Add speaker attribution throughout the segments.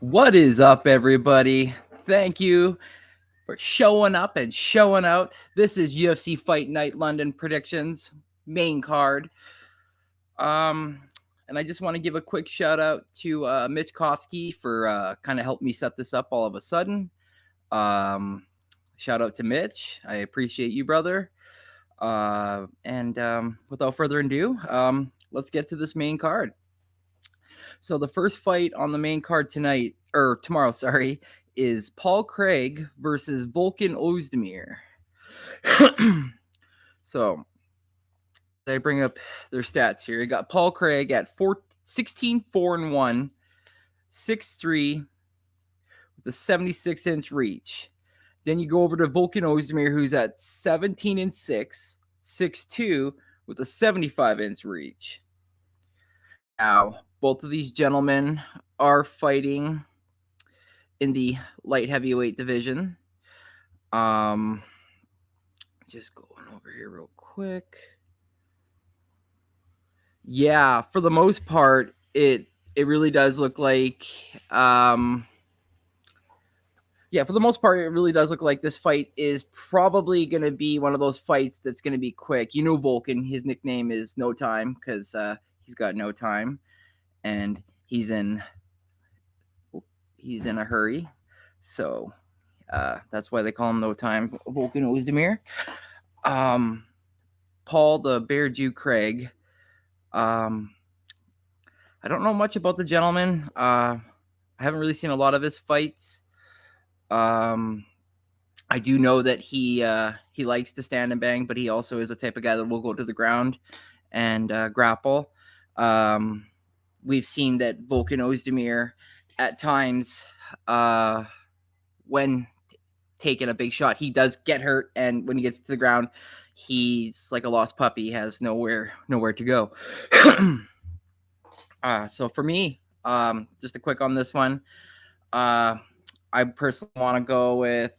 Speaker 1: What is up, everybody? Thank you for showing up and showing out. This is UFC Fight Night London predictions, main card. Um, and I just want to give a quick shout out to Mitch Kofsky for kind of helping me set this up all of a sudden. Shout out to Mitch. I appreciate you, brother. And without further ado, let's get to this main card. So the first fight on the main card tonight, or tomorrow, sorry, is Paul Craig versus Volkan Ozdemir. So they bring up their stats here. You got Paul Craig at 16, 4-1, 6'3", with a 76-inch reach. Then you go over to Volkan Ozdemir, who's at 17-6, 6'2", with a 75-inch reach. Now, both of these gentlemen are fighting in the light heavyweight division. Just going over here real quick. Yeah, for the most part, it really does look like for the most part, it really does look like this fight is probably going to be one of those fights that's going to be quick. You know, Volkan, his nickname is No Time because he's got no time, and he's in a hurry. So that's why they call him No Time, Volkan Ozdemir. Paul the Bear Jew Craig. I don't know much about the gentleman. I haven't really seen a lot of his fights. I do know that he likes to stand and bang, but he also is the type of guy that will go to the ground and grapple. We've seen that Volkan Ozdemir at times, when taking a big shot, he does get hurt, and when he gets to the ground, he's like a lost puppy. He has nowhere to go. So for me, just a quick on this one. I personally want to go with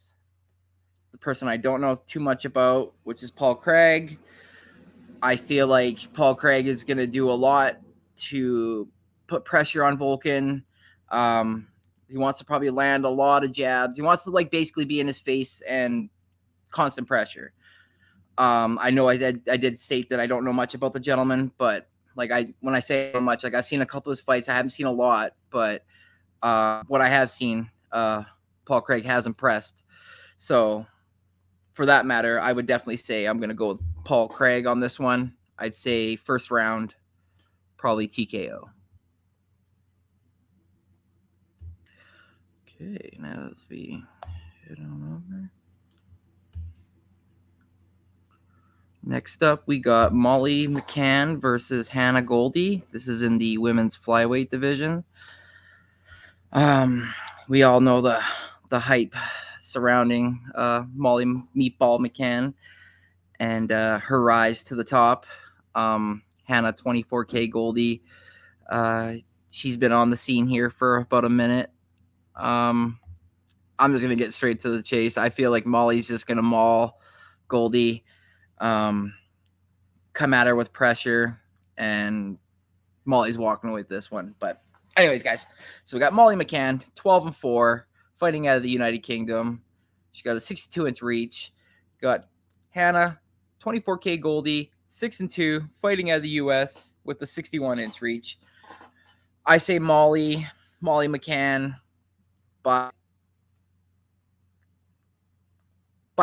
Speaker 1: the person I don't know too much about, which is Paul Craig. I feel like Paul Craig is going to do a lot to put pressure on Volkan. He wants to probably land a lot of jabs. He wants to basically be in his face and constant pressure. I know I did state that I don't know much about the gentleman, but when I say much, I've seen a couple of his fights. I haven't seen a lot, but what I have seen, Paul Craig has impressed. So for that matter, I would definitely say I'm going to go with Paul Craig on this one. I'd say first round, probably TKO. Okay, now let's head on over. Next up, we got Molly McCann versus Hannah Goldy. This is in the women's flyweight division. We all know the hype surrounding Molly Meatball McCann and her rise to the top. Hannah 24K Goldy. She's been on the scene here for about a minute. I'm just going to get straight to the chase. I feel like Molly's just going to maul Goldy, come at her with pressure, and Molly's walking away with this one. But anyways, guys, so we got Molly McCann, 12-4, fighting out of the United Kingdom. She got a 62-inch reach. Got Hannah, 24K Goldy, 6-2, fighting out of the U.S. with the 61-inch reach. I say Molly McCann by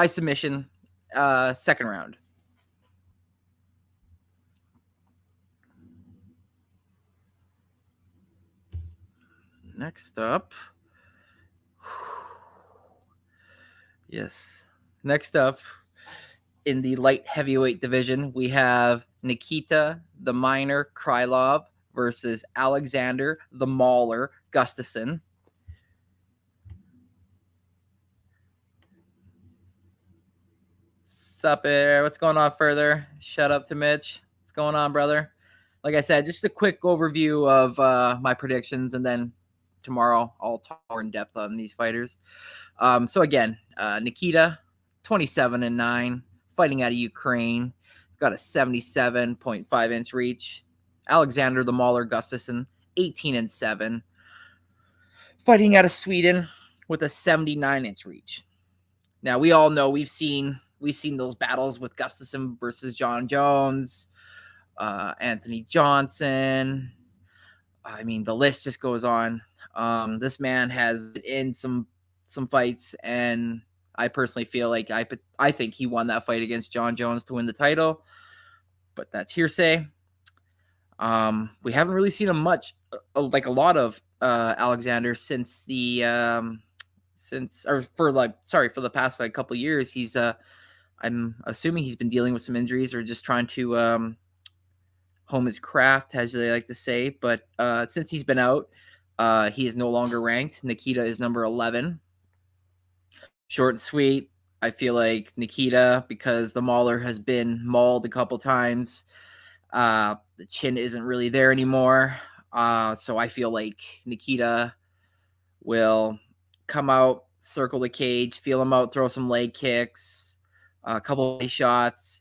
Speaker 1: submission, second round. Next up. Yes. Next up, in the light heavyweight division, we have Nikita, the Miner Krylov versus Alexander, the Mauler Gustafsson. Sup there? What's going on further? Shut up to Mitch. What's going on, brother? Like I said, just a quick overview of my predictions, and then tomorrow I'll talk more in depth on these fighters. So again, Nikita, 27-9, fighting out of Ukraine. He's got a 77.5-inch reach. Alexander the Mauler Gustafsson, 18-7, fighting out of Sweden with a 79-inch reach. Now, we all know we've seen those battles with Gustafsson versus John Jones, Anthony Johnson. I mean, the list just goes on. This man has in some fights, and I personally feel like I think he won that fight against John Jones to win the title, but that's hearsay. We haven't really seen him much, like a lot of Alexander since the for the past like couple years. He's I'm assuming he's been dealing with some injuries or just trying to home his craft, as they like to say. But since he's been out, he is no longer ranked. Nikita is number 11. Short and sweet. I feel like Nikita, because the mauler has been mauled a couple times. The chin isn't really there anymore. So I feel like Nikita will come out, circle the cage, feel him out, throw some leg kicks, a couple of shots.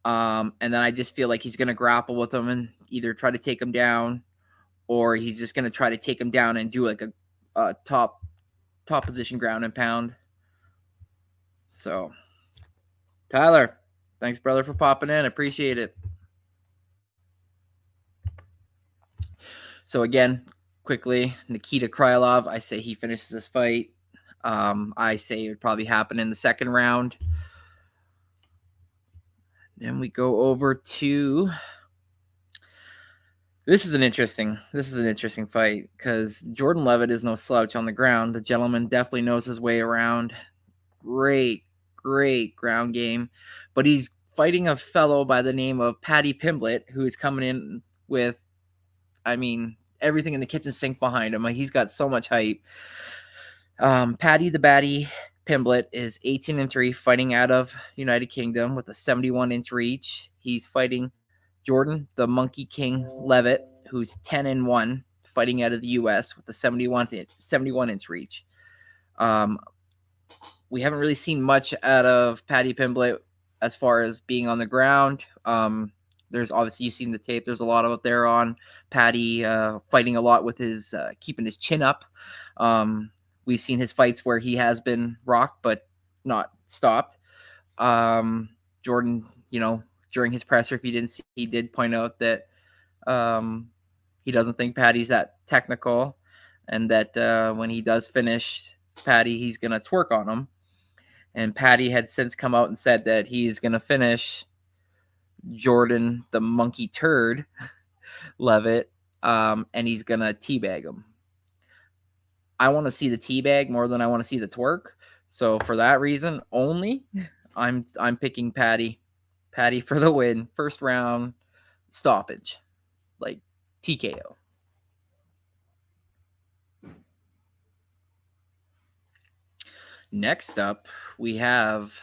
Speaker 1: And then I just feel like he's going to grapple with him and either try to take him down, or he's just going to try to take him down and do like a top position ground and pound. So, Tyler, thanks, brother, for popping in. Appreciate it. So again, quickly, Nikita Krylov, I say he finishes this fight. I say it would probably happen in the second round. Then we go over to this is an interesting fight because Jordan Leavitt is no slouch on the ground. The gentleman definitely knows his way around. Great ground game, but he's fighting a fellow by the name of Paddy Pimblett, who is coming in with, I mean, everything in the kitchen sink behind him. Like, he's got so much hype. Paddy the Baddy Pimblett is 18-3, fighting out of United Kingdom with a 71-inch reach. He's fighting Jordan the Monkey King Leavitt, who's 10-1, fighting out of the U.S. with a 71-inch reach. We haven't really seen much out of Paddy Pimblett as far as being on the ground. There's obviously, you've seen the tape. There's a lot of it there on Paddy fighting a lot with his keeping his chin up. We've seen his fights where he has been rocked but not stopped. Jordan, during his presser, if you didn't see, he did point out that he doesn't think Paddy's that technical, and that when he does finish Paddy, he's going to twerk on him. And Paddy had since come out and said that he's going to finish Jordan the Monkey Turd Leavitt, and he's going to teabag him. I want to see the teabag more than I want to see the twerk. So for that reason only, I'm picking Paddy for the win. First round stoppage, like TKO. Next up, we have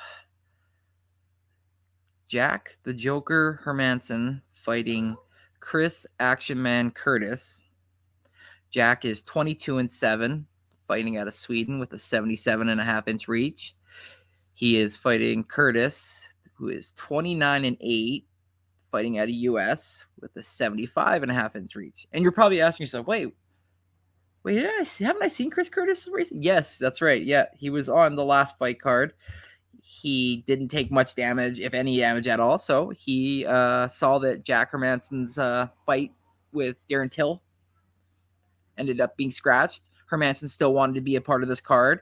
Speaker 1: Jack the Joker Hermansson fighting Chris Action Man Curtis. Jack is 22-7, fighting out of Sweden with a 77.5-inch reach. He is fighting Curtis, who is 29-8, fighting out of U.S. with a 75.5-inch reach. And you're probably asking yourself, wait, haven't I seen Chris Curtis racing? Yes, that's right. Yeah, he was on the last fight card. He didn't take much damage, if any damage at all. So he saw that Jack Hermansson's fight with Darren Till ended up being scratched. Hermansson still wanted to be a part of this card.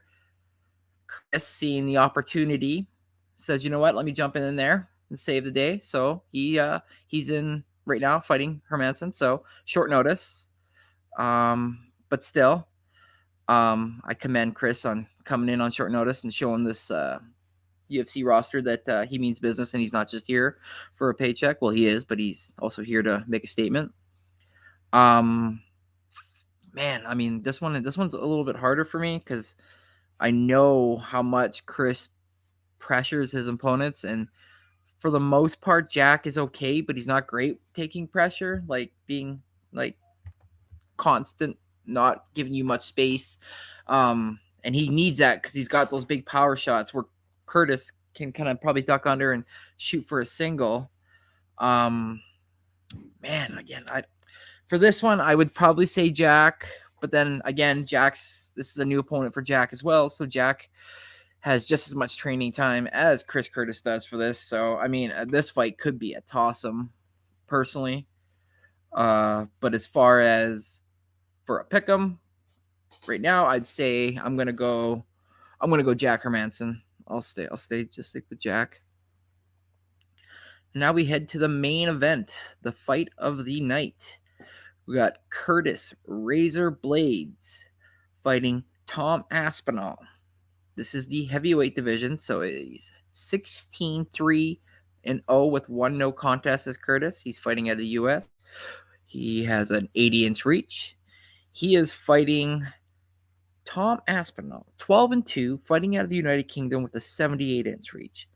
Speaker 1: Chris, seeing the opportunity, says, you know what, let me jump in there and save the day. So he's in right now fighting Hermansson. So short notice. But still, I commend Chris on coming in on short notice and showing this UFC roster that he means business and he's not just here for a paycheck. Well, he is, but he's also here to make a statement. Man, I mean, this one's a little bit harder for me because I know how much Chris pressures his opponents, and for the most part, Jack is okay, but he's not great taking pressure, like being like constant, not giving you much space. And he needs that because he's got those big power shots where Curtis can kind of probably duck under and shoot for a single. Man, again, for this one, I would probably say Jack, But then again, this is a new opponent for Jack as well. So Jack has just as much training time as Chris Curtis does for this. So, I mean, this fight could be a toss-em, personally. But as far as for a pick'em, right now, I'd say I'm gonna go Jack Hermanson. I'll stay just stick with Jack. Now we head to the main event, the fight of the night. We got Curtis Razor Blades fighting Tom Aspinall. This is the heavyweight division, so he's 16-3-0 with 1 no contest as Curtis. He's fighting out of the U.S. He has an 80-inch reach. He is fighting Tom Aspinall, 12-2, fighting out of the United Kingdom with a 78-inch reach.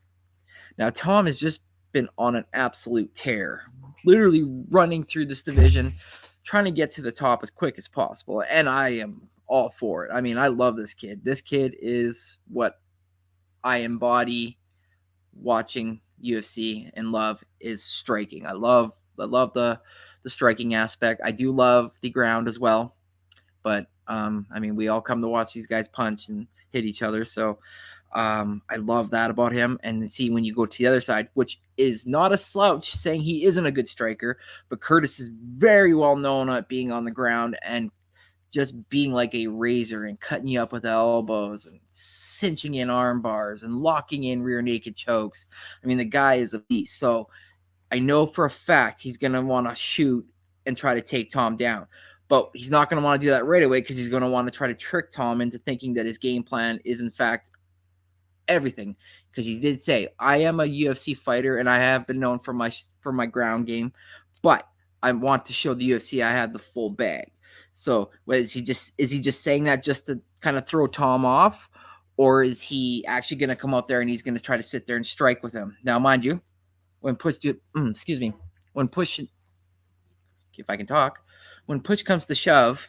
Speaker 1: Now, Tom has just been on an absolute tear, literally running through this division, trying to get to the top as quick as possible, and I am all for it. I mean, I love this kid. This kid is what I embody watching UFC and love is striking. I love the striking aspect. I do love the ground as well, but I mean, we all come to watch these guys punch and hit each other, so I love that about him. And see, when you go to the other side, which is not a slouch saying he isn't a good striker, but Curtis is very well known at being on the ground and just being like a razor and cutting you up with elbows and cinching in arm bars and locking in rear naked chokes. I mean, the guy is a beast. So I know for a fact he's going to want to shoot and try to take Tom down. But he's not going to want to do that right away because he's going to want to try to trick Tom into thinking that his game plan is, in fact, everything. Because he did say, I am a UFC fighter and I have been known for my ground game. But I want to show the UFC I have the full bag. So is he just saying that just to kind of throw Tom off, or is he actually going to come out there and he's going to try to sit there and strike with him? Now, mind you, when push comes to shove,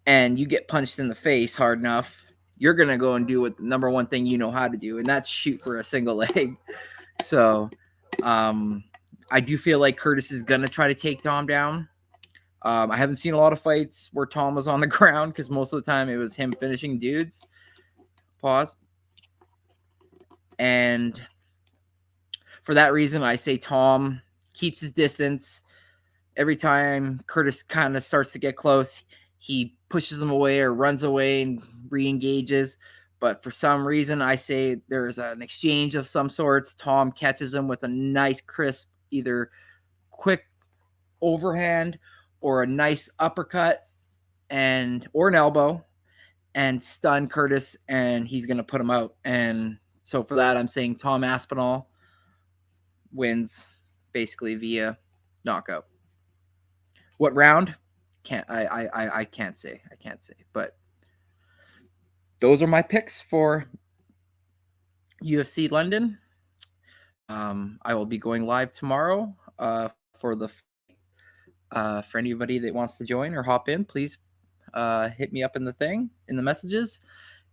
Speaker 1: and you get punched in the face hard enough, you're going to go and do what the number one thing you know how to do, and that's shoot for a single leg. So, I do feel like Curtis is going to try to take Tom down. I haven't seen a lot of fights where Tom was on the ground because most of the time it was him finishing dudes. Pause. And for that reason, I say Tom keeps his distance. Every time Curtis kind of starts to get close, he pushes him away or runs away and re-engages. But for some reason, I say there's an exchange of some sorts. Tom catches him with a nice, crisp, either quick overhand or a nice uppercut or an elbow, and stun Curtis, and he's going to put him out. And so for that, I'm saying Tom Aspinall wins basically via knockout. What round? I can't say. But those are my picks for UFC London. I will be going live tomorrow for anybody that wants to join or hop in. Please hit me up in the messages.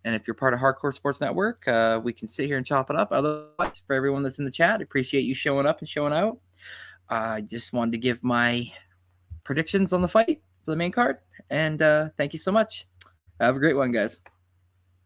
Speaker 1: And if you're part of Hardcore Sports Network, we can sit here and chop it up. Otherwise, for everyone that's in the chat, I appreciate you showing up and showing out. I just wanted to give my predictions on the fight for the main card. And thank you so much. Have a great one, guys.